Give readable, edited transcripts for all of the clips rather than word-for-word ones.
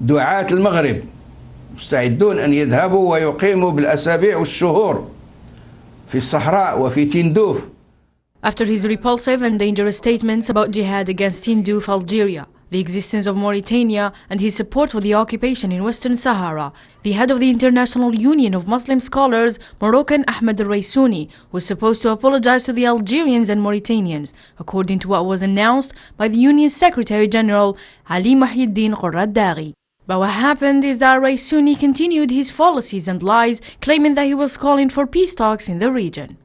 دعاة المغرب مستعدون أن يذهبوا ويقيموا بالأسابيع والشهور في الصحراء وفي تندوف. After his repulsive and dangerous statements about jihad against Tindouf, Algeria, the existence of Mauritania, and his support for the occupation in Western Sahara, the head of the International Union of Muslim Scholars, Moroccan Ahmed Raysuni, was supposed to apologize to the Algerians and Mauritanians, according to what was announced by the Union's Secretary General, Ali Mahyiddin Qurradaghi. But what happened is that Raysuni continued his fallacies and lies, claiming that he was calling for peace talks in the region.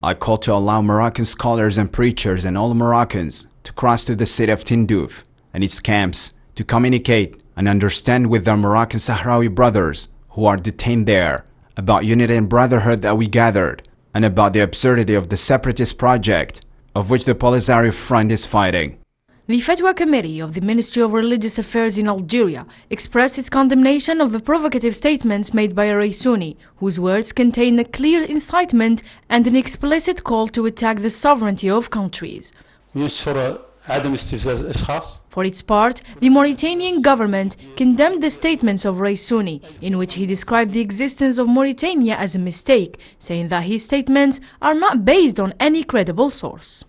I call to allow Moroccan scholars and preachers and all Moroccans to cross to the city of Tindouf and its camps to communicate and understand with their Moroccan Sahrawi brothers who are detained there about unity and brotherhood that we gathered and about the absurdity of the separatist project of which the Polisario Front is fighting. The Fatwa Committee of the Ministry of Religious Affairs in Algeria expressed its condemnation of the provocative statements made by Raysuni, whose words contain a clear incitement and an explicit call to attack the sovereignty of countries. For its part, the Mauritanian government condemned the statements of Raysuni, in which he described the existence of Mauritania as a mistake, saying that his statements are not based on any credible source.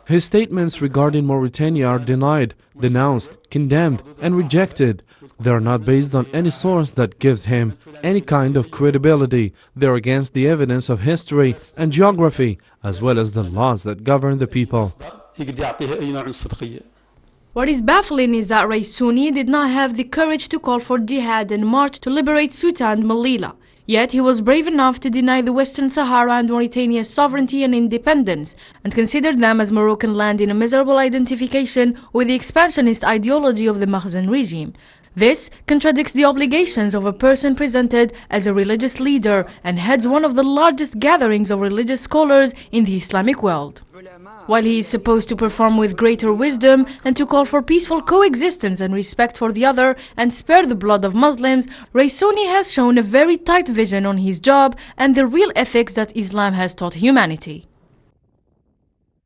His statements regarding Mauritania are denied, denounced, condemned, and rejected. They are not based on any source that gives him any kind of credibility. They are against the evidence of history and geography, as well as the laws that govern the people. What is baffling is that Raysuni did not have the courage to call for jihad and march to liberate Ceuta and Melilla. Yet he was brave enough to deny the Western Sahara and Mauritania's sovereignty and independence, and considered them as Moroccan land in a miserable identification with the expansionist ideology of the Makhzen regime. This contradicts the obligations of a person presented as a religious leader and heads one of the largest gatherings of religious scholars in the Islamic world. While he is supposed to perform with greater wisdom and to call for peaceful coexistence and respect for the other and spare the blood of Muslims, Raysuni has shown a very tight vision on his job and the real ethics that Islam has taught humanity.